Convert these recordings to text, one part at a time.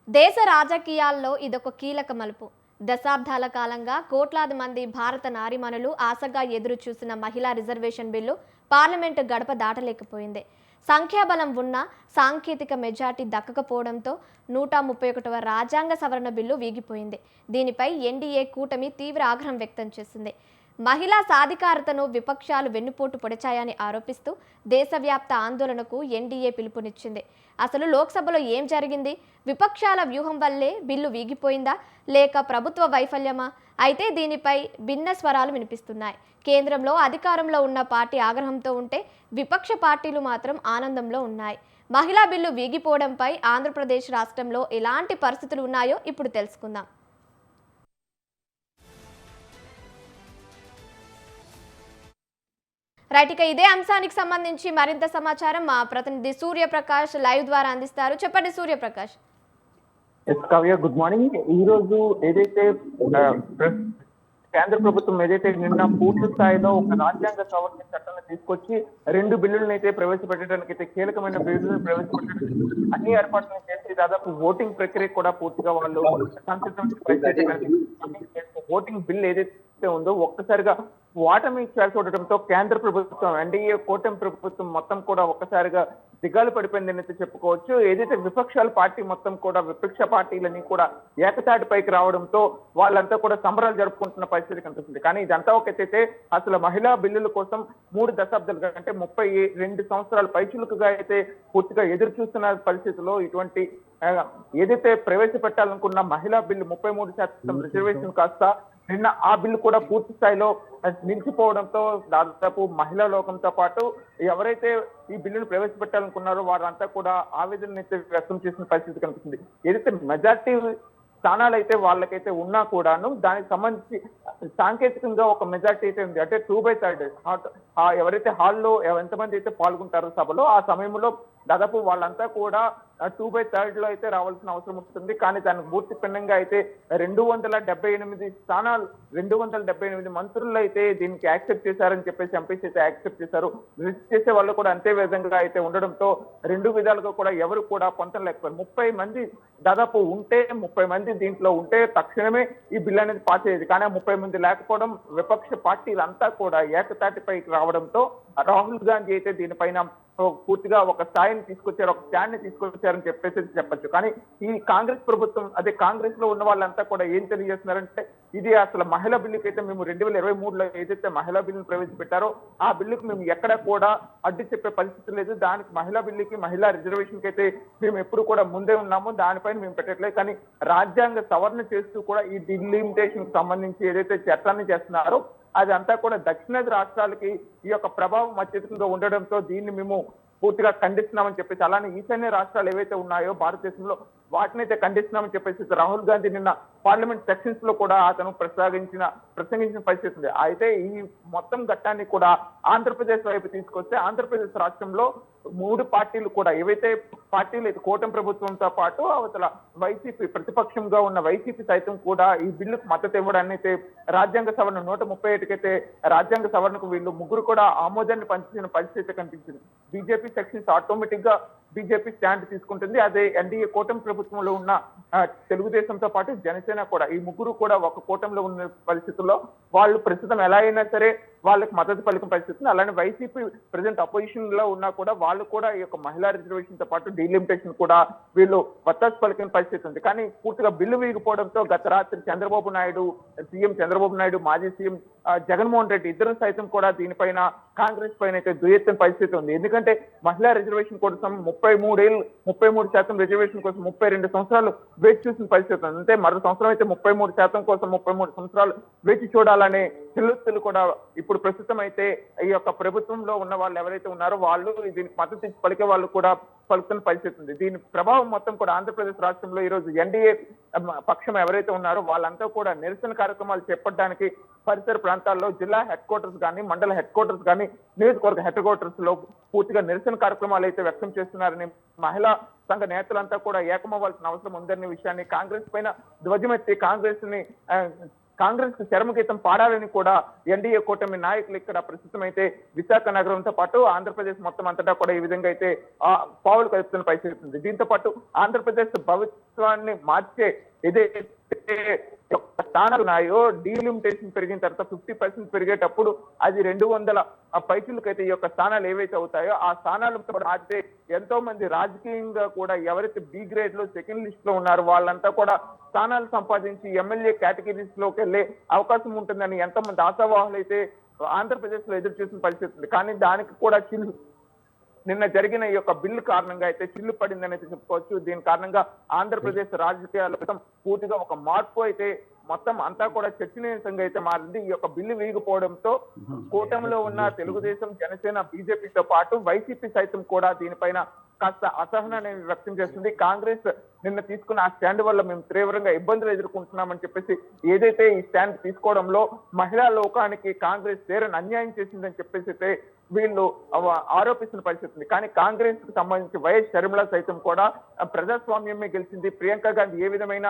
దేశ రాజకీయాల్లో ఇదొక కీలక మలుపు. దశాబ్దాల కాలంగా కోట్లాది మంది భారత నారీమణులు ఆశగా ఎదురు చూసిన మహిళా రిజర్వేషన్ బిల్లు పార్లమెంటు గడప దాటలేకపోయింది. సంఖ్యాబలం ఉన్నా సాంకేతిక మెజార్టీ దక్కకపోవడంతో 131వ రాజ్యాంగ సవరణ బిల్లు వీగిపోయింది. దీనిపై ఎన్డీఏ కూటమి తీవ్ర ఆగ్రహం వ్యక్తం చేసింది. మహిళా సాధికారతను విపక్షాలు వెన్నుపోటు పొడిచాయని ఆరోపిస్తూ దేశవ్యాప్త ఆందోళనకు ఎన్డీఏ పిలుపునిచ్చింది. అసలు లోక్సభలో ఏం జరిగింది? విపక్షాల వ్యూహం వల్లే బిల్లు వీగిపోయిందా లేక ప్రభుత్వ వైఫల్యమా? అయితే దీనిపై భిన్న స్వరాలు వినిపిస్తున్నాయి. కేంద్రంలో అధికారంలో ఉన్న పార్టీ ఆగ్రహంతో ఉంటే విపక్ష పార్టీలు మాత్రం ఆనందంలో ఉన్నాయి. మహిళా బిల్లు వీగిపోవడంపై ఆంధ్రప్రదేశ్ రాష్ట్రంలో ఎలాంటి పరిస్థితులు ఉన్నాయో ఇప్పుడు తెలుసుకుందాం. రైట్, ఇక ఇదే అంశానికి సంబంధించి మరింత సమాచారం మా ప్రతినిధి సూర్యప్రకాష్ లైవ్ ద్వారా అందిస్తారు. చెప్పండి సూర్యప్రకాష్. కవ్య, good morning. ఈ రోజు ఏదైతే కేంద్ర ప్రభుత్వం ఏదైతే నిన్న పూర్తి స్థాయిలో ఒక రాజ్యాంగ సవరణ చట్టాన్ని తీసుకొచ్చి 2 బిల్లులను అయితే ప్రవేశపెట్టడానికి అయితే కీలకమైన బిల్లులు ప్రవేశపెట్టడానికి అన్ని ఏర్పాట్లను చేసి దాదాపు ఓటింగ్ ప్రక్రియ కూడా పూర్తిగా వాళ్ళు ఓటింగ్ బిల్ ఏదైతే ఉందో ఒక్కసారిగా ఓటమి చూడటంతో కేంద్ర ప్రభుత్వం ఎన్డీఏ కూటమి ప్రభుత్వం మొత్తం కూడా ఒక్కసారిగా దిగాలు పడిపోయిందని అయితే చెప్పుకోవచ్చు. ఏదైతే విపక్షాల పార్టీ మొత్తం కూడా విపక్ష పార్టీలని కూడా ఏకతాటిపైకి రావడంతో వాళ్ళంతా కూడా సంబరాలు జరుపుకుంటున్న పరిస్థితి కనిపిస్తుంది. కానీ ఇదంతా ఒకటైతే అసలు మహిళా బిల్లుల కోసం 3 దశాబ్దాలుగా అంటే 32 సంవత్సరాల పైచులుకుగా అయితే పూర్తిగా ఎదురు చూస్తున్న పరిస్థితిలో ఇటువంటి ఏదైతే ప్రవేశపెట్టాలనుకున్న మహిళా బిల్లు 33% రిజర్వేషన్ కాస్త నిన్న ఆ బిల్లు కూడా పూర్తి స్థాయిలో నిలిచిపోవడంతో దాదాపు మహిళా లోకంతో పాటు ఎవరైతే ఈ బిల్లును ప్రవేశపెట్టాలనుకున్నారో వారంతా కూడా ఆవేదన వ్యక్తం చేసిన పరిస్థితి కనిపిస్తుంది. ఏదైతే మెజార్టీ స్థానాలు అయితే వాళ్ళకైతే ఉన్నా కూడాను దానికి సంబంధించి సాంకేతికంగా ఒక మెజార్టీ అయితే ఉంది. అంటే 2/3 ఎవరైతే హాల్లో ఎంతమంది అయితే పాల్గొంటారో సభలో ఆ సమయంలో దాదాపు వాళ్ళంతా కూడా 2/3 అయితే రావాల్సిన అవసరం ఉంటుంది. కానీ దానికి పూర్తి భిన్నంగా అయితే 278 స్థానాలు 278 మంత్రులు అయితే దీనికి యాక్సెప్ట్ చేశారని చెప్పేసి ఎంపీసీ అయితే యాక్సెప్ట్ చేశారు. రిజిస్ట్ చేసే వాళ్ళు కూడా అంతే విధంగా అయితే ఉండడంతో 2 విధాలుగా కూడా ఎవరు కూడా పొంతం లేకపోయారు. 30 మంది దాదాపు ఉంటే 30 మంది దీంట్లో ఉంటే తక్షణమే ఈ బిల్ అనేది పాస్ అయ్యేది. కానీ 30 మంది లేకపోవడం విపక్ష పార్టీలంతా కూడా ఏకతాటిపైకి రావడంతో రాహుల్ గాంధీ అయితే దీనిపైన పూర్తిగా ఒక స్థాయిని తీసుకొచ్చారు, ఒక స్టాండ్ ని తీసుకొచ్చారని చెప్పేసి చెప్పచ్చు. కానీ ఈ కాంగ్రెస్ ప్రభుత్వం అదే కాంగ్రెస్ లో ఉన్న వాళ్ళంతా కూడా ఏం తెలియజేస్తున్నారంటే ఇది అసలు మహిళా బిల్లుకి అయితే మేము 2023లో ఏదైతే మహిళా బిల్లును ప్రవేశపెట్టారో ఆ బిల్లుకి మేము ఎక్కడ కూడా అడ్డు చెప్పే పరిస్థితి లేదు. దానికి మహిళా బిల్లుకి మహిళా రిజర్వేషన్ కి అయితే మేము ఎప్పుడు కూడా ముందే ఉన్నాము, దానిపైన మేము పెట్టట్లేదు. కానీ రాజ్యాంగ సవరణ చేస్తూ కూడా ఈ డిలిమిటేషన్ కి సంబంధించి ఏదైతే చట్టాన్ని చేస్తున్నారో అది అంతా కూడా దక్షిణాది రాష్ట్రాలకి ఈ యొక్క ప్రభావం అత్యధికంగా ఉండడంతో దీన్ని మేము పూర్తిగా ఖండిస్తున్నామని చెప్పేసి, అలానే ఈశాన్య రాష్ట్రాలు ఏవైతే ఉన్నాయో భారతదేశంలో వాటినైతే ఖండిస్తున్నామని చెప్పేసి రాహుల్ గాంధీ నిన్న పార్లమెంట్ సెక్షన్స్ లో కూడా అతను ప్రసంగించిన పరిస్థితి ఉంది. అయితే ఈ మొత్తం ఘట్టాన్ని కూడా ఆంధ్రప్రదేశ్ వైపు తీసుకొస్తే ఆంధ్రప్రదేశ్ రాష్ట్రంలో 3 పార్టీలు కూడా ఏవైతే పార్టీలు కూటమి ప్రభుత్వంతో పాటు అవతల వైసీపీ ప్రతిపక్షంగా ఉన్న వైసీపీ సైతం కూడా ఈ బిల్లుకు మద్దతు ఇవ్వడాన్ని అయితే రాజ్యాంగ సవరణ 137కి అయితే రాజ్యాంగ సవరణకు వీళ్ళు ముగ్గురు కూడా ఆమోదాన్ని పంచిన పరిస్థితి కనిపించింది. బీజేపీ సెక్షన్స్ ఆటోమేటిక్ గా బీజేపీ స్టాండ్ తీసుకుంటుంది. అదే ఎన్డీఏ కూటమి ప్రభుత్వంలో ఉన్న తెలుగుదేశంతో పాటు జనసేన కూడా ఈ ముగ్గురు కూడా ఒక కూటమిలో ఉన్న పరిస్థితుల్లో వాళ్ళు ప్రస్తుతం ఎలా అయినా సరే వాళ్ళకి మద్దతు పలికిన పరిస్థితి. అలానే వైసీపీ ప్రజెంట్ అపోజిషన్ లో ఉన్నా కూడా వాళ్ళు కూడా ఈ యొక్క మహిళా రిజర్వేషన్ తో పాటు డీలిమిటేషన్ కూడా వీళ్ళు వత్తాసు పలికిన పరిస్థితి ఉంది. కానీ పూర్తిగా బిల్లు వీగిపోవడంతో గత రాత్రి సీఎం చంద్రబాబు నాయుడు మాజీ సీఎం జగన్మోహన్ రెడ్డి ఇద్దరు సైతం కూడా దీనిపైన కాంగ్రెస్ పైన అయితే దుయ్యెత్తిన పరిస్థితి ఉంది. ఎందుకంటే మహిళా రిజర్వేషన్ కోసం 33% రిజర్వేషన్ కోసం 32 సంవత్సరాలు వేచి చూసిన పరిస్థితి ఉంది. అంటే మరో సంవత్సరం అయితే 33% కోసం 33 సంవత్సరాలు వేచి చూడాలనే చెల్లుతులు కూడా ఇప్పుడు ప్రస్తుతం అయితే ఈ యొక్క ప్రభుత్వంలో ఉన్న వాళ్ళు ఎవరైతే ఉన్నారో వాళ్ళు దీనికి మద్దతు ఇచ్చి పలికే వాళ్ళు కూడా పలుకుతున్న పరిస్థితి ఉంది. దీని ప్రభావం మొత్తం కూడా ఆంధ్రప్రదేశ్ రాష్ట్రంలో ఈ రోజు ఎన్డీఏ పక్షం ఎవరైతే ఉన్నారో వాళ్ళంతా కూడా నిరసన కార్యక్రమాలు చేపట్టడానికి పరిసర ప్రాంతాల్లో జిల్లా హెడ్ క్వార్టర్స్ కానీ మండల హెడ్ క్వార్టర్స్ కానీ నియోజకవర్గ హెడ్ క్వార్టర్స్ లో పూర్తిగా నిరసన కార్యక్రమాలు అయితే వ్యక్తం చేస్తున్నారని మహిళా సంఘ నేతలంతా కూడా ఏకమవ్వాల్సిన అవసరం ఉందనే విషయాన్ని కాంగ్రెస్ పైన ధ్వజమెత్తి కాంగ్రెస్ కు చరమగీతం పాడాలని కూడా ఎన్డీఏ కూటమి నాయకులు ఇక్కడ ప్రస్తుతం అయితే విశాఖ నగరంతో పాటు ఆంధ్రప్రదేశ్ మొత్తం అంతటా కూడా ఈ విధంగా అయితే పావులు కలుపుతున్న పరిస్థితి ఉంది. దీంతో పాటు ఆంధ్రప్రదేశ్ భవిష్యత్వాన్ని మార్చే ఏదైతే స్థానాలు ఉన్నాయో డీలిమిటేషన్ పెరిగిన తర్వాత 50% పెరిగేటప్పుడు అది 200 పైచులకైతే ఈ యొక్క స్థానాలు ఏవైతే అవుతాయో ఆ స్థానాలతో మార్చే ఎంతో మంది రాజకీయంగా కూడా ఎవరైతే బి గ్రేడ్ లో సెకండ్ లిస్ట్ లో ఉన్నారో వాళ్ళంతా కూడా స్థానాలు సంపాదించి ఎమ్మెల్యే కేటగిరీస్ లోకి వెళ్ళే అవకాశం ఉంటుందని ఎంతో మంది ఆశావాహులు అయితే ఆంధ్రప్రదేశ్ లో ఎదురు చూసిన పరిస్థితి ఉంది. కానీ దానికి కూడా చిల్లు నిన్న జరిగిన ఈ యొక్క బిల్లు కారణంగా అయితే చిల్లు పడిందని అయితే చెప్పుకోవచ్చు. దీని కారణంగా ఆంధ్రప్రదేశ్ రాజకీయాల్లో పూర్తిగా ఒక మార్పు అయితే మొత్తం అంతా కూడా చర్చనీయాంశంగా అయితే మారింది. ఈ యొక్క బిల్లు వీగిపోవడంతో కూటమిలో ఉన్న తెలుగుదేశం, జనసేన, బీజేపీతో పాటు వైసీపీ సైతం కూడా దీనిపైన కాస్త అసహనాన్ని వ్యక్తం చేస్తుంది. కాంగ్రెస్ నిన్న తీసుకున్న ఆ స్టాండ్ వల్ల మేము తీవ్రంగా ఇబ్బందులు ఎదుర్కొంటున్నామని చెప్పేసి ఏదైతే ఈ స్టాండ్ తీసుకోవడంలో మహిళా లోకానికి కాంగ్రెస్ తీరని అన్యాయం చేసిందని చెప్పేసి అయితే వీళ్ళు ఆరోపిస్తున్న పరిస్థితి ఉంది. కానీ కాంగ్రెస్ కు సంబంధించి వైఎస్ షర్మిల సైతం కూడా ప్రజాస్వామ్యమే గెలిచింది, ప్రియాంక గాంధీ ఏ విధమైన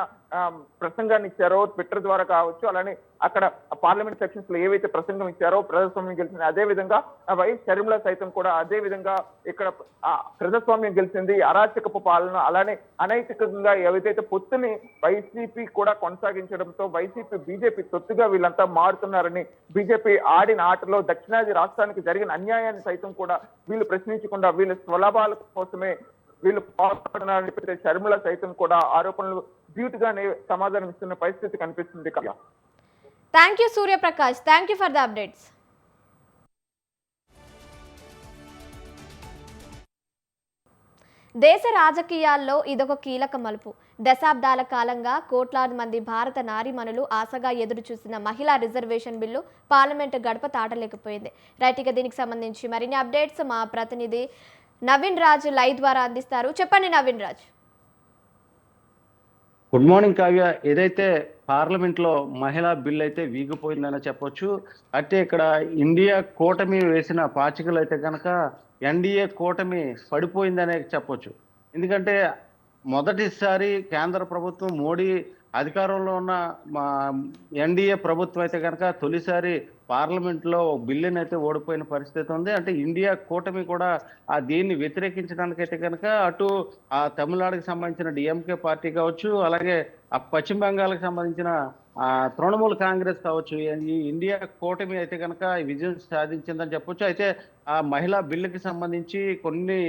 ప్రసంగాన్ని ఇచ్చారో ట్విట్టర్ ద్వారా కావచ్చు, అలానే అక్కడ పార్లమెంట్ సెక్షన్స్ లో ఏవైతే ప్రసంగం ఇచ్చారో ప్రజాస్వామ్యం గెలిచింది, అదే విధంగా వైఎస్ షర్మిల సైతం కూడా అదే విధంగా ఇక్కడ ప్రజాస్వామ్యం గెలిచింది, అరాచకపు పాలన అలానే అనైతికంగా ఏవైతే పొత్తుని వైసీపీ కూడా కొనసాగించడంతో వైసీపీ బీజేపీ తొత్తుగా వీళ్ళంతా మారుతున్నారని, బీజేపీ ఆడిన ఆటలో దక్షిణాది రాష్ట్రానికి జరిగిన అన్యాయాన్ని సైతం కూడా వీళ్ళు ప్రశ్నించకుండా వీళ్ళ స్వలాభాల కోసమే వీళ్ళు పాల్పడుతున్నారని షర్మిల సైతం కూడా ఆరోపణలు డ్యూట్గానే సమాధానం ఇస్తున్న పరిస్థితి కనిపిస్తుంది. Thank you Suryaprakash, thank you for the updates. దేశ రాజకీయాల్లో ఇదొక కీలక మలుపు. దశాబ్దాల కాలంగా కోట్లాది మంది భారత నారీమణులు ఆశగా ఎదురు చూసిన మహిళా రిజర్వేషన్ బిల్లు పార్లమెంటు గడప తాటలేకపోయింది. రైట్, ఇక దీనికి సంబంధించి మరిన్ని అప్డేట్స్ మా ప్రతినిధి నవీన్ రాజ్ లైవ్ ద్వారా అందిస్తారు. చెప్పండి నవీన్ రాజ్. Good morning Kavya. ఏదైతే పార్లమెంట్లో మహిళా బిల్ అయితే వీగిపోయిందని చెప్పొచ్చు. అంటే ఇక్కడ ఇండియా కూటమి వేసిన పాచికలు అయితే కనుక ఎన్డీఏ కూటమి పడిపోయిందనే చెప్పొచ్చు. ఎందుకంటే మొదటిసారి కేంద్ర ప్రభుత్వం మోడీ అధికారంలో ఉన్న ఎన్డీఏ ప్రభుత్వం అయితే కనుక తొలిసారి పార్లమెంట్లో బిల్లుని అయితే ఓడిపోయిన పరిస్థితి ఉంది. అంటే ఇండియా కూటమి కూడా దీన్ని వ్యతిరేకించడానికైతే కనుక అటు ఆ తమిళనాడుకి సంబంధించిన డిఎంకే పార్టీ కావచ్చు, అలాగే ఆ పశ్చిమ బెంగాల్కి సంబంధించిన తృణమూల్ కాంగ్రెస్ కావచ్చు, ఈ ఇండియా కూటమి అయితే కనుక విజయం సాధించిందని చెప్పొచ్చు. అయితే ఆ మహిళా బిల్లుకి సంబంధించి కొన్ని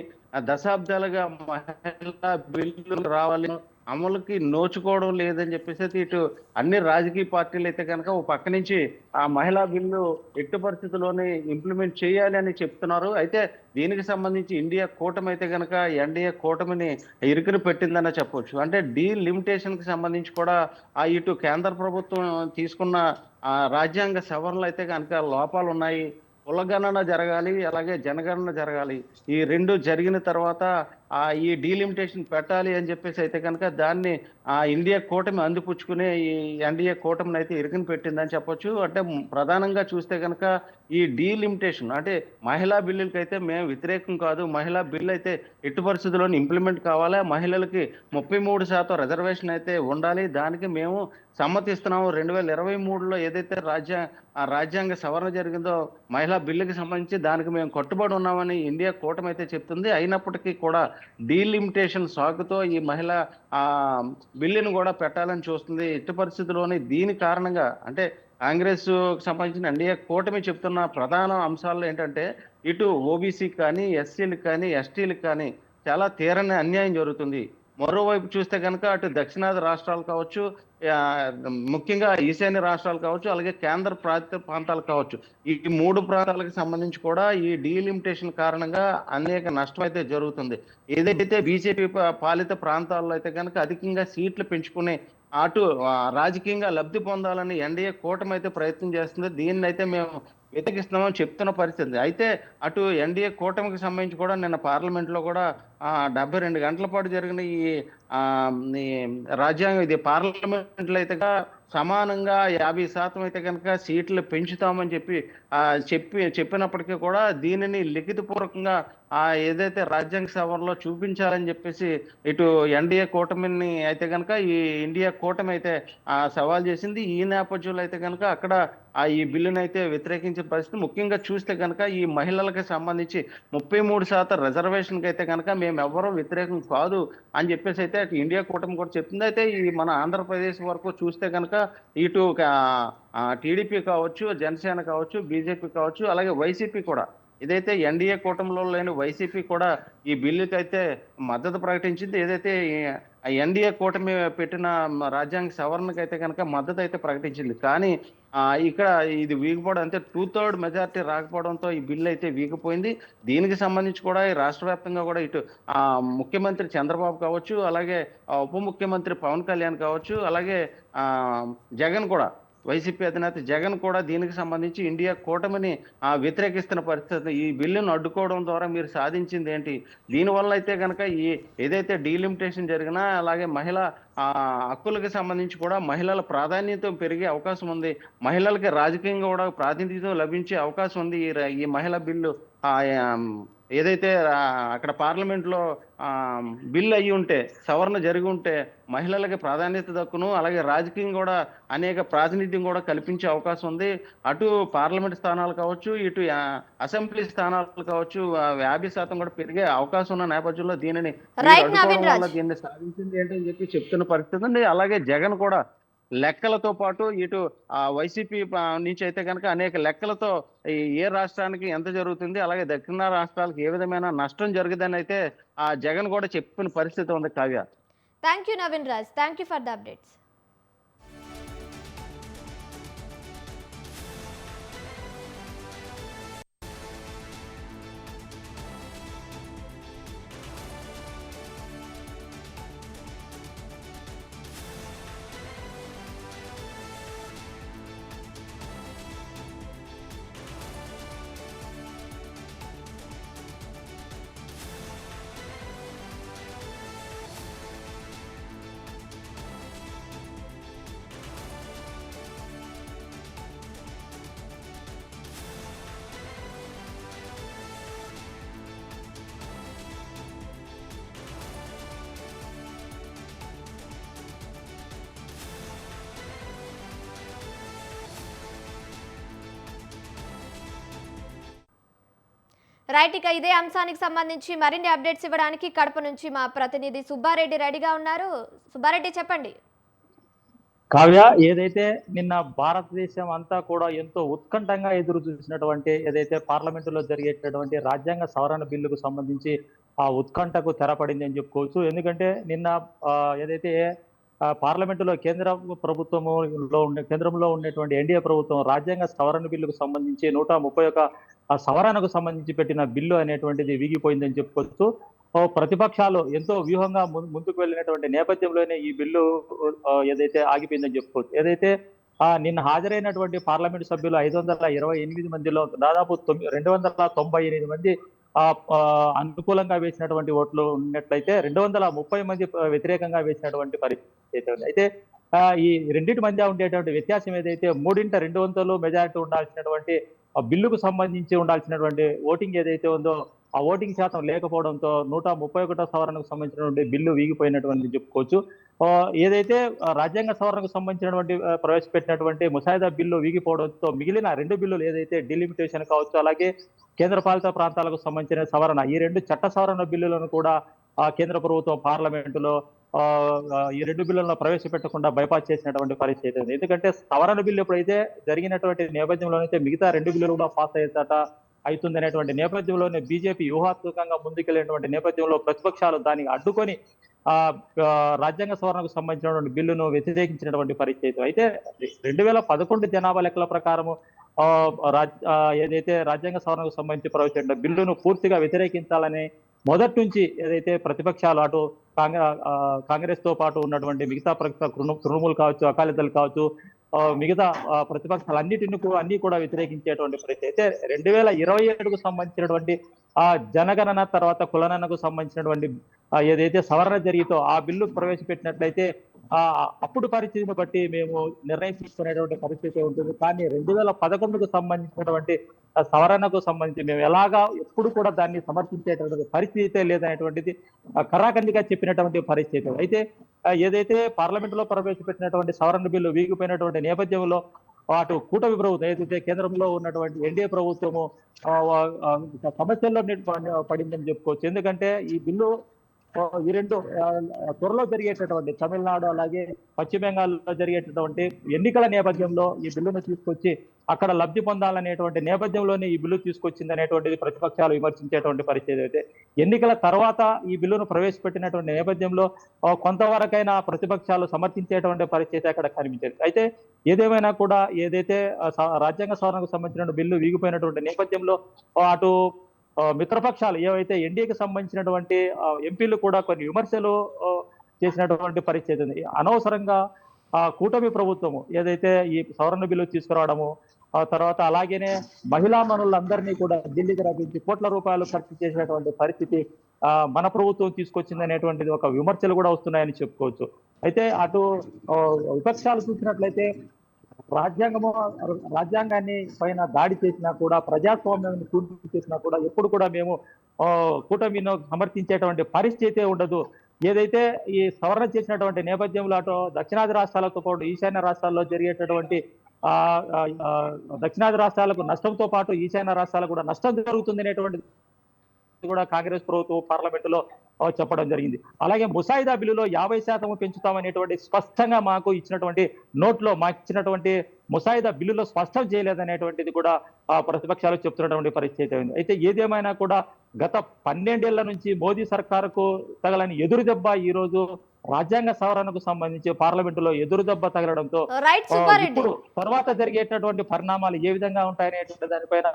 దశాబ్దాలుగా మహిళా బిల్లులు రావాలి, అమలుకి నోచుకోవడం లేదని చెప్పేసి ఇటు అన్ని రాజకీయ పార్టీలు అయితే కనుక ఓ పక్క నుంచి ఆ మహిళా బిల్లు ఎట్టి పరిస్థితుల్లోనే ఇంప్లిమెంట్ చేయాలి అని చెప్తున్నారు. అయితే దీనికి సంబంధించి ఇండియా కూటమి అయితే కనుక ఎన్డీఏ కూటమిని ఇరుకుని పెట్టిందని చెప్పొచ్చు. అంటే డీలిమిటేషన్ కి సంబంధించి కూడా ఇటు కేంద్ర ప్రభుత్వం తీసుకున్న రాజ్యాంగ సవరణలు అయితే కనుక లోపాలు ఉన్నాయి. కులగణన జరగాలి, అలాగే జనగణన జరగాలి. ఈ రెండు జరిగిన తర్వాత ఈ డీలిమిటేషన్ పెట్టాలి అని చెప్పేసి అయితే కనుక దాన్ని ఇండియా కూటమి అందిపుచ్చుకునే ఈ ఎన్డీఏ కూటమిని అయితే ఇరుకుని పెట్టిందని చెప్పొచ్చు. అంటే ప్రధానంగా చూస్తే కనుక ఈ డీలిమిటేషన్ అంటే మహిళా బిల్లులకి అయితే మేము వ్యతిరేకం కాదు, మహిళా బిల్లు అయితే ఎట్టి పరిస్థితుల్లోనే ఇంప్లిమెంట్ కావాలి, మహిళలకి 33% రిజర్వేషన్ అయితే ఉండాలి, దానికి మేము సమ్మతిస్తున్నాము. 2023లో ఏదైతే రాజ్యాంగ సవరణ జరిగిందో మహిళా బిల్లుకి సంబంధించి దానికి మేము కట్టుబడి ఉన్నామని ఇండియా కూటమి అయితే చెప్తుంది. అయినప్పటికీ కూడా డీలిమిటేషన్ సాకుతో ఈ మహిళా బిల్లును కూడా పెట్టాలని చూస్తుంది. ఎట్టి పరిస్థితుల్లోనే దీని కారణంగా అంటే కాంగ్రెస్ సంబంధించిన ఎన్డీఏ కూటమి చెప్తున్న ప్రధాన అంశాలు ఏంటంటే ఇటు ఓబీసీకి కానీ, ఎస్సీలకు కానీ, ఎస్టీలకు కానీ చాలా తీరని అన్యాయం జరుగుతుంది. మరోవైపు చూస్తే కనుక అటు దక్షిణాది రాష్ట్రాలు కావచ్చు, ముఖ్యంగా ఈశాన్య రాష్ట్రాలు కావచ్చు, అలాగే కేంద్ర పాలిత ప్రాంతాలు కావచ్చు, ఈ 3 ప్రాంతాలకు సంబంధించి కూడా ఈ డీలిమిటేషన్ కారణంగా అనేక నష్టం అయితే జరుగుతుంది. ఏదైతే బీజేపీ పాలిత ప్రాంతాల్లో అయితే కనుక అధికంగా సీట్లు పెంచుకుని అటు రాజకీయంగా లబ్ధి పొందాలని ఎన్డీఏ కూటమి అయితే ప్రయత్నం చేస్తుంది. దీన్ని అయితే మేము వ్యతిరేకిస్తున్నామని చెప్తున్న పరిస్థితి. అయితే అటు ఎన్డీఏ కూటమికి సంబంధించి కూడా నిన్న పార్లమెంట్లో కూడా 72 గంటల పాటు జరిగిన ఈ రాజ్యాంగం ఇది పార్లమెంట్లో అయితే సమానంగా 50% అయితే కనుక సీట్లు పెంచుతామని చెప్పినప్పటికీ కూడా దీనిని లిఖితపూర్వకంగా ఏదైతే రాజ్యాంగ సభలో చూపించాలని చెప్పేసి ఇటు ఎన్డీఏ కూటమిని అయితే కనుక ఈ ఇండియా కూటమి అయితే సవాల్ చేసింది. ఈ నేపథ్యంలో అయితే కనుక అక్కడ ఈ బిల్లును అయితే వ్యతిరేకించిన పరిస్థితి. ముఖ్యంగా చూస్తే కనుక ఈ మహిళలకు సంబంధించి 33% రిజర్వేషన్కి అయితే కనుక మేము ఎవ్వరూ వ్యతిరేకం కాదు అని చెప్పేసి అయితే అటు ఇండియా కూటమి కూడా చెప్తుంది. అయితే ఈ మన ఆంధ్రప్రదేశ్ వరకు చూస్తే కనుక ఇటు టీడీపీ కావచ్చు, జనసేన కావచ్చు, బీజేపీ కావచ్చు, అలాగే వైసీపీ కూడా, ఇదైతే ఎన్డీఏ కూటమిలో లేని వైసీపీ కూడా ఈ బిల్లుకి అయితే మద్దతు ప్రకటించింది. ఏదైతే ఎన్డీఏ కూటమి పెట్టిన రాజ్యాంగ సవరణకు అయితే కనుక మద్దతు అయితే ప్రకటించింది. కానీ ఇక్కడ ఇది వీగిపోవడం, అంటే 2/3 మెజారిటీ రాకపోవడంతో ఈ బిల్లు అయితే వీగిపోయింది. దీనికి సంబంధించి కూడా ఈ రాష్ట్ర వ్యాప్తంగా కూడా ఇటు ముఖ్యమంత్రి చంద్రబాబు కావచ్చు, అలాగే ఉప ముఖ్యమంత్రి పవన్ కళ్యాణ్ కావచ్చు, అలాగే జగన్ కూడా, వైసీపీ అధినేత జగన్ కూడా దీనికి సంబంధించి ఇండియా కూటమిని వ్యతిరేకిస్తున్న పరిస్థితి. ఈ బిల్లును అడ్డుకోవడం ద్వారా మీరు సాధించింది ఏంటి? దీనివల్ల అయితే కనుక ఏదైతే డీలిమిటేషన్ జరిగినా, అలాగే మహిళా హక్కులకు సంబంధించి కూడా మహిళల ప్రాధాన్యత పెరిగే అవకాశం ఉంది. మహిళలకి రాజకీయంగా కూడా ప్రాతినిధ్యం లభించే అవకాశం ఉంది. ఈ మహిళా బిల్లు ఏదైతే అక్కడ పార్లమెంట్లో బిల్లు అయ్యి ఉంటే, సవరణ జరిగి ఉంటే మహిళలకి ప్రాధాన్యత దక్కును, అలాగే రాజకీయం కూడా అనేక ప్రాతినిధ్యం కూడా కల్పించే అవకాశం ఉంది. అటు పార్లమెంట్ స్థానాలు కావచ్చు, ఇటు అసెంబ్లీ స్థానాలు కావచ్చు 50% కూడా పెరిగే అవకాశం ఉన్న నేపథ్యంలో దీనిని దీన్ని సాధించింది ఏంటని చెప్తున్న పరిస్థితి ఉంది. అలాగే జగన్ కూడా లెక్కలతో పాటు ఇటు వైసీపీ నుంచి అయితే కనుక అనేక లెక్కలతో ఏ రాష్ట్రానికి ఎంత జరుగుతుంది, అలాగే దక్షిణ రాష్ట్రాలకు ఏ విధమైన నష్టం జరుగుతుందని అయితే జగన్ కూడా చెప్పిన పరిస్థితి ఉంది. Kavya, thank you Naveen Raj, thank you for the updates. Right, ఇక ఇదే అంశానికి సంబంధించి మరిన్ని అప్డేట్స్ ఇవ్వడానికి కడప నుంచి మా ప్రతినిధి సుబ్బారెడ్డి రెడీగా ఉన్నారు. సుబ్బారెడ్డి, చెప్పండి. కావ్య, ఏదైతే నిన్న భారతదేశం అంతా కూడా ఎంతో ఉత్కంఠంగా ఎదురు చూసినటువంటి ఏదైతే పార్లమెంటులో జరిగేటటువంటి రాజ్యాంగ సవరణ బిల్లుకు సంబంధించి ఆ ఉత్కంఠకు తెరపడింది అని చెప్పుకోవచ్చు. ఎందుకంటే నిన్న ఏదైతే పార్లమెంటులో కేంద్రంలో ఉండేటువంటి ఎన్డీఏ ప్రభుత్వం రాజ్యాంగ సవరణ బిల్లుకు సంబంధించి 131 సవరణకు సంబంధించి పెట్టిన బిల్లు అనేటువంటిది వీగిపోయిందని చెప్పుకోవచ్చు. ప్రతిపక్షాలు ఎంతో వ్యూహంగా ముందుకు వెళ్ళినటువంటి నేపథ్యంలోనే ఈ బిల్లు ఏదైతే ఆగిపోయిందని చెప్పుకోవచ్చు. ఏదైతే నిన్న హాజరైనటువంటి పార్లమెంటు సభ్యులు 528 మందిలో దాదాపు 298 మంది అనుకూలంగా వేసినటువంటి ఓట్లు ఉన్నట్లయితే 230 మంది వ్యతిరేకంగా వేసినటువంటి పరిస్థితి ఉంది. అయితే ఈ రెండింటి మధ్య ఉండేటువంటి వ్యత్యాసం ఏదైతే 3/2 మెజారిటీ ఉండాల్సినటువంటి బిల్లుకు సంబంధించి ఉండాల్సినటువంటి ఓటింగ్ ఏదైతే ఉందో ఆ ఓటింగ్ శాతం లేకపోవడంతో 131 సవరణకు సంబంధించినటువంటి బిల్లు వీగిపోయినటువంటి చెప్పుకోవచ్చు. ఏదైతే రాజ్యాంగ సవరణకు సంబంధించినటువంటి ప్రవేశపెట్టినటువంటి ముసాయిదా బిల్లు వీగిపోవడంతో మిగిలిన 2 బిల్లులు ఏదైతే డిలిమిటేషన్ కావచ్చు, అలాగే కేంద్రపాలిత ప్రాంతాలకు సంబంధించిన సవరణ, ఈ 2 చట్ట సవరణ బిల్లులను కూడా కేంద్ర ప్రభుత్వం పార్లమెంటులో ఈ 2 బిల్లులను ప్రవేశపెట్టకుండా బైపాస్ చేసినటువంటి పరిస్థితి ఉంది. ఎందుకంటే సవరణ బిల్లు ఎప్పుడైతే జరిగినటువంటి నేపథ్యంలోనైతే మిగతా 2 బిల్లులు కూడా పాస్ అవుతుంది అనేటువంటి నేపథ్యంలోనే బీజేపీ వ్యూహాత్మకంగా ముందుకెళ్ళినటువంటి నేపథ్యంలో ప్రతిపక్షాలు దానికి అడ్డుకొని రాజ్యాంగ సవరణకు సంబంధించినటువంటి బిల్లును వ్యతిరేకించినటువంటి పరిస్థితి. అయితే 2011 జనాభా లెక్కల ప్రకారము ఏదైతే రాజ్యాంగ సవరణకు సంబంధించి ప్రవేశపెట్టిన బిల్లును పూర్తిగా వ్యతిరేకించాలని మొదటి నుంచి ఏదైతే ప్రతిపక్షాలు అటు కాంగ్రెస్ తో పాటు ఉన్నటువంటి మిగతా తృణమూల్ కావచ్చు, అకాలీదళ్ కావచ్చు, మిగతా ప్రతిపక్షాలన్నిటిని కూడా వ్యతిరేకించేటువంటి పరిస్థితి. అయితే 2027కు సంబంధించినటువంటి జనగణన తర్వాత కులగణనకు సంబంధించినటువంటి ఏదైతే సవరణ జరిగితో ఆ బిల్లు ప్రవేశపెట్టినట్లయితే అప్పుడు పరిస్థితిని బట్టి మేము నిర్ణయం తీసుకునేటువంటి పరిస్థితి ఉంటుంది. కానీ 2011కు సంబంధించినటువంటి సవరణకు సంబంధించి మేము ఎలాగా ఎప్పుడు కూడా దాన్ని సమర్థించేటువంటి పరిస్థితి లేదనేటువంటిది ఖరాఖండిగా చెప్పినటువంటి పరిస్థితి. అయితే ఏదైతే పార్లమెంట్ లో ప్రవేశపెట్టినటువంటి సవరణ బిల్లు వీగిపోయినటువంటి నేపథ్యంలో అటు కూటమి ప్రభుత్వం ఏదైతే కేంద్రంలో ఉన్నటువంటి ఎన్డీఏ ప్రభుత్వము సమస్యల్లో పడిందని చెప్పుకోవచ్చు. ఎందుకంటే ఈ బిల్లు ఈ రెండు త్వరలో జరిగేటటువంటి తమిళనాడు అలాగే పశ్చిమ బెంగాల్లో జరిగేటటువంటి ఎన్నికల నేపథ్యంలో ఈ బిల్లును తీసుకొచ్చి అక్కడ లబ్ధి పొందాలనేటువంటి నేపథ్యంలోనే ఈ బిల్లు తీసుకొచ్చింది అనేటువంటిది ప్రతిపక్షాలు విమర్శించేటువంటి పరిస్థితి. అయితే ఎన్నికల తర్వాత ఈ బిల్లును ప్రవేశపెట్టినటువంటి నేపథ్యంలో కొంతవరకైనా ప్రతిపక్షాలు సమర్థించేటువంటి పరిస్థితి అక్కడ కనిపించేది. అయితే ఏదేమైనా కూడా ఏదైతే రాజ్యాంగ సవరణకు సంబంధించిన బిల్లు వీగిపోయినటువంటి నేపథ్యంలో అటు మిత్రపక్షాలు ఏవైతే ఎన్డీఏకి సంబంధించినటువంటి ఎంపీలు కూడా కొన్ని విమర్శలు చేసినటువంటి పరిస్థితి ఉంది. అనవసరంగా కూటమి ప్రభుత్వము ఏదైతే ఈ సవరణ బిల్లు తీసుకురావడము, ఆ తర్వాత అలాగేనే మహిళా మనులందరినీ కూడా ఢిల్లీకి రప్పించి కోట్ల రూపాయలు ఖర్చు చేసినటువంటి పరిస్థితి మన ప్రభుత్వం తీసుకొచ్చింది అనేటువంటిది ఒక విమర్శలు కూడా వస్తున్నాయని చెప్పుకోవచ్చు. అయితే అటు విపక్షాలు చూసినట్లయితే రాజ్యాంగాన్ని పైన దాడి చేసినా కూడా ప్రజాస్వామ్యాన్ని పూర్తి చేసినా కూడా ఎప్పుడు కూడా మేము కూటమిను సమర్థించేటువంటి పరిస్థితి ఉండదు. ఏదైతే ఈ సవరణ చేసినటువంటి నేపథ్యంలో అటు దక్షిణాది రాష్ట్రాలతో పాటు ఈశాన్య రాష్ట్రాల్లో జరిగేటటువంటి దక్షిణాది రాష్ట్రాలకు నష్టంతో పాటు ఈశాన్య రాష్ట్రాలకు కూడా నష్టం జరుగుతుంది అనేటువంటి కూడా కాంగ్రెస్ ప్రభుత్వం పార్లమెంటులో చెప్పడం జరిగింది. అలాగే ముసాయిదా బిల్లులో 50% పెంచుతామనేటువంటి స్పష్టంగా మాకు ఇచ్చినటువంటి నోట్లో మాకు ఇచ్చినటువంటి ముసాయిదా బిల్లులో స్పష్టం చేయలేదనేటువంటిది కూడా ప్రతిపక్షాలు చెప్తున్నటువంటి పరిస్థితి ఉంది. అయితే ఏదేమైనా కూడా గత 12 ఏళ్ల నుంచి మోదీ సర్కారుకు తగలని ఎదురు దెబ్బ ఈ రోజు రాజ్యాంగ సవరణకు సంబంధించి పార్లమెంటులో ఎదురు దెబ్బ తగలడంతో ఇప్పుడు తర్వాత జరిగేటటువంటి పరిణామాలు ఏ విధంగా ఉంటాయనేటువంటి దానిపైన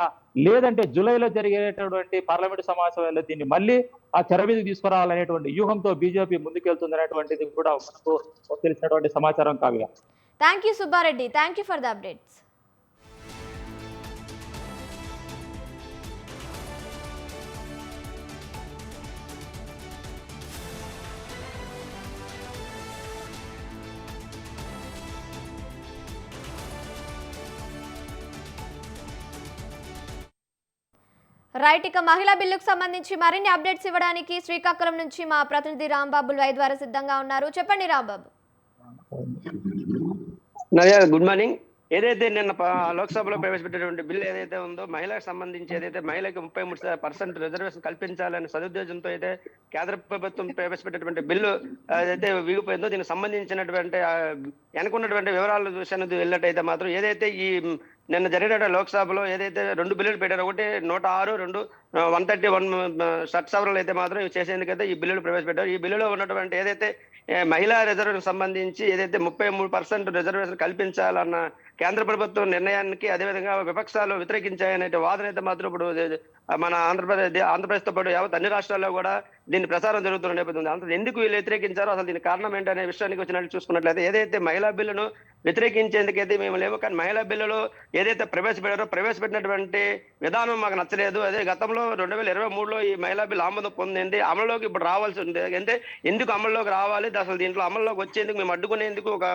లేదంటే జూలైలో జరిగేటటువంటి పార్లమెంటు సమావేశాల్లో దీన్ని మళ్ళీ ఆ తెర మీదకి తీసుకురావాలనేటువంటి వ్యూహంతో బీజేపీ ముందుకెళ్తుంది అనేటువంటిది కూడా మనకు తెలిసినటువంటి సమాచారం Kavya. Thank you Subbareddy. Thank you for the updates. Right, ఇక మహిళా బిల్లుకు సంబంధించి మరిన్ని అప్డేట్స్ ఇవ్వడానికి శ్రీకాకుళం నుంచి మా ప్రతినిధి రాంబాబు లైవ్ ద్వారా సిద్ధంగా ఉన్నారు. చెప్పండి రాంబాబు. Good morning. ఏదైతే నిన్న లోక్సభలో ప్రవేశపెట్టినటువంటి బిల్లు ఏదైతే ఉందో మహిళలకు సంబంధించి ఏదైతే మహిళలకు 33% రిజర్వేషన్ కల్పించాలనే సదుద్దేశంతో అయితే కేంద్ర ప్రభుత్వం ప్రవేశపెట్టినటువంటి బిల్లు ఏదైతే వీగిపోయిందో దీనికి సంబంధించినటువంటి వెనుకున్నటువంటి వివరాల విషయాన్ని వెళ్ళినట్టయితే మాత్రం ఏదైతే ఈ నిన్న జరిగిన లోక్సభలో ఏదైతే 2 బిల్లులు పెట్టారో, ఒకటి 106, 2 131 షట్ సవరణలు అయితే మాత్రం చేసేందుకైతే ఈ బిల్లులు ప్రవేశపెట్టారు. ఈ బిల్లులో ఉన్నటువంటి ఏదైతే మహిళా రిజర్వేషన్ సంబంధించి ఏదైతే 33% రిజర్వేషన్ కల్పించాలన్న కేంద్ర ప్రభుత్వం నిర్ణయానికి అదేవిధంగా విపక్షాలు వ్యతిరేకించాయనే వాదన అయితే మాత్రం ఇప్పుడు మన ఆంధ్రప్రదేశ్తో పాటు యావత్ అన్ని రాష్ట్రాల్లో కూడా దీని ప్రసారం జరుగుతున్న నేపథ్యం అంత ఎందుకు వీళ్ళు వ్యతిరేకించారో అసలు దీని కారణం ఏంటనే విషయానికి వచ్చినట్టు చూసుకున్నట్లయితే ఏదైతే మహిళా బిల్లును వ్యతిరేకించేందుకైతే మేము లేవు, కానీ మహిళా బిల్లులో ఏదైతే ప్రవేశపెట్టినటువంటి విధానం మాకు నచ్చలేదు. అదే గతంలో 2023లో ఈ మహిళా బిల్లు ఆమోదం పొందింది, అమలులోకి ఇప్పుడు రావాల్సి ఉంది. అంటే ఎందుకు అమల్లోకి రావాలి, అసలు దీంట్లో అమల్లోకి వచ్చేందుకు మేము అడ్డుకునేందుకు ఒక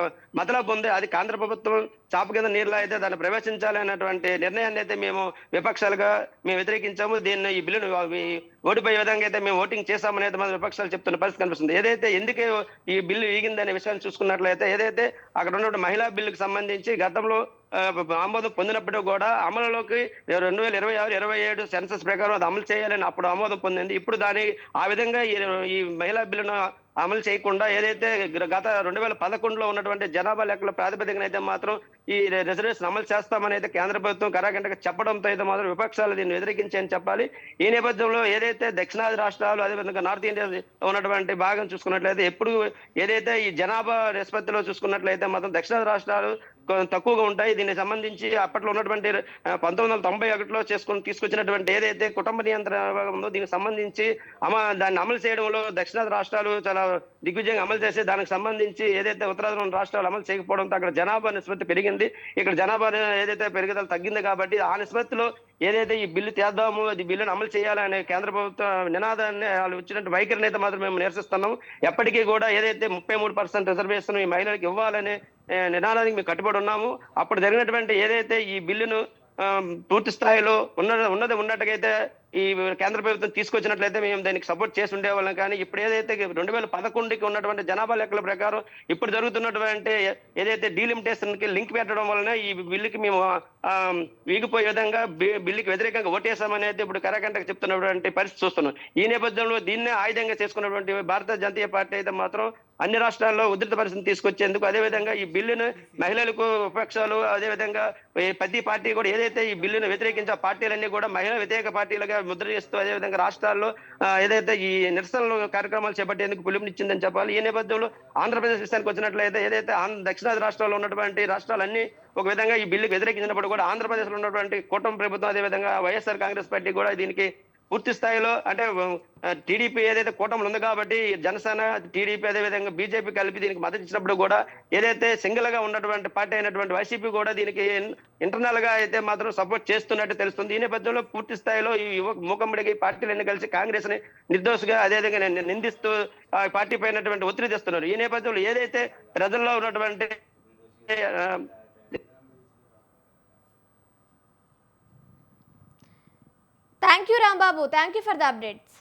మతలబు ఉంది. అది కేంద్ర ప్రభుత్వం చాప కింద నీరులో అయితే దాన్ని ప్రవేశించాలి అన్నటువంటి నిర్ణయాన్ని అయితే మేము విపక్షాలుగా మేము వ్యతిరేకించాము. దీన్ని ఈ బిల్లును ఓడిపోయే విధంగా అయితే మేము ఓటింగ్ చేశామనేది మన విపక్షాలు చెప్తున్న పరిస్థితి కనిపిస్తుంది. ఏదైతే ఎందుకే ఈ బిల్లు వీగిందనే విషయాన్ని చూసుకున్నట్లయితే ఏదైతే అక్కడ ఉన్న మహిళా బిల్లుకు సంబంధించి గతంలో ఆమోదం పొందినప్పటికీ కూడా అమలులోకి 2026-27 సెన్సస్ ప్రకారం అది అమలు చేయాలని అప్పుడు ఆమోదం పొందింది. ఇప్పుడు దాని ఆ విధంగా ఈ మహిళా బిల్లును అమలు చేయకుండా ఏదైతే గత 2011లో ఉన్నటువంటి జనాభా లెక్కల ప్రాతిపదికన అయితే మాత్రం ఈ రిజర్వేషన్ అమలు చేస్తామని అయితే కేంద్ర ప్రభుత్వం కరాఖండిగా చెప్పడంతో అయితే మాత్రం విపక్షాలు దీన్ని వ్యతిరేకించాయని చెప్పాలి. ఈ నేపథ్యంలో ఏదైతే దక్షిణాది రాష్ట్రాలు అదేవిధంగా నార్త్ ఇండియా ఉన్నటువంటి భాగం చూసుకున్నట్లయితే ఎప్పుడు ఏదైతే ఈ జనాభా నిష్పత్తిలో చూసుకున్నట్లయితే మాత్రం దక్షిణాది రాష్ట్రాలు తక్కువగా ఉంటాయి. దీనికి సంబంధించి అప్పట్లో ఉన్నటువంటి 1991లో తీసుకొచ్చినటువంటి ఏదైతే కుటుంబ నియంత్రణ ఉందో దీనికి సంబంధించి దాన్ని అమలు చేయడంలో దక్షిణాది రాష్ట్రాలు చాలా దిగ్విజయంగా అమలు చేసి దానికి సంబంధించి ఏదైతే ఉత్తరాంధ్ర రాష్ట్రాలు అమలు చేయకపోవడంతో అక్కడ జనాభా నిష్పత్తి పెరిగింది. ఇక్కడ జనాభా ఏదైతే పెరుగుదల తగ్గింది కాబట్టి ఆ నిష్పత్తిలో ఏదైతే ఈ బిల్లు తేద్దాము, అది బిల్లును అమలు చేయాలనే కేంద్ర ప్రభుత్వ నినాదాన్ని వాళ్ళు వచ్చినట్టు వైఖరిని అయితే మాత్రం మేము నిరసిస్తున్నాం. ఎప్పటికీ కూడా ఏదైతే 33% రిజర్వేషన్ ఈ మహిళలకు ఇవ్వాలనే నినాదానికి మేము కట్టుబడి ఉన్నాము. అప్పుడు జరిగినటువంటి ఏదైతే ఈ బిల్లును పూర్తి స్థాయిలో ఉన్నది ఉన్నట్టుగైతే ఈ కేంద్ర ప్రభుత్వం తీసుకొచ్చినట్లయితే మేము దానికి సపోర్ట్ చేసి ఉండేవాళ్ళం. కానీ ఇప్పుడు ఏదైతే 2011కి ఉన్నటువంటి జనాభా లెక్కల ప్రకారం ఇప్పుడు జరుగుతున్నటువంటి ఏదైతే డీలిమిటేషన్ కి లింక్ పెట్టడం వలన ఈ బిల్లుకి మేము వీగిపోయే విధంగా బిల్లుకి వ్యతిరేకంగా ఓటేసామనేది ఇప్పుడు కరాకంటకు చెప్తున్నటువంటి పరిస్థితి చూస్తున్నాం. ఈ నేపథ్యంలో దీన్నే ఆయుధంగా చేసుకున్నటువంటి భారతీయ జనతా పార్టీ అయితే మాత్రం అన్ని రాష్ట్రాల్లో ఉధృత పరిస్థితిని తీసుకొచ్చేందుకు, అదేవిధంగా ఈ బిల్లును మహిళలకు విపక్షాలు, అదేవిధంగా ప్రతి పార్టీ కూడా ఏదైతే ఈ బిల్లును వ్యతిరేకించే పార్టీలన్నీ కూడా మహిళా వ్యతిరేక పార్టీలుగా ముద్ర చేస్తూ అదేవిధంగా రాష్ట్రాల్లో ఏదైతే ఈ నిరసనలు కార్యక్రమాలు చేపట్టేందుకు పిలుపునిచ్చిందని చెప్పాలి. ఈ నేపథ్యంలో ఆంధ్రప్రదేశ్ విషయానికి వచ్చినట్లయితే ఏదైతే దక్షిణాది రాష్ట్రాల్లో ఉన్నటువంటి రాష్ట్రాలన్నీ ఒక విధంగా ఈ బిల్లుకు వ్యతిరేకించినప్పుడు కూడా ఆంధ్రప్రదేశ్ లో ఉన్నటువంటి కూటమి ప్రభుత్వం అదేవిధంగా వైఎస్ఆర్ కాంగ్రెస్ పార్టీ కూడా దీనికి పూర్తి స్థాయిలో అంటే టీడీపీ ఏదైతే కూటమిలో ఉంది కాబట్టి జనసేన, టీడీపీ అదేవిధంగా బీజేపీ కలిపి దీనికి మద్దతు ఇచ్చినప్పుడు కూడా ఏదైతే సింగిల్ గా ఉన్నటువంటి పార్టీ అయినటువంటి వైసీపీ కూడా దీనికి ఇంటర్నల్ గా అయితే మాత్రం సపోర్ట్ చేస్తున్నట్టు తెలుస్తుంది. ఈ నేపథ్యంలో పూర్తి స్థాయిలో ఈ మూకమ్మడికి పార్టీలన్నీ కలిసి కాంగ్రెస్ ని నిర్దోషిగా అదేవిధంగా నిందిస్తూ ఆ పార్టీ పైనటువంటి ఒత్తిడి తెస్తున్నారు. ఈ నేపథ్యంలో ఏదైతే ప్రజల్లో ఉన్నటువంటి thank you Rambabu, thank you for the updates.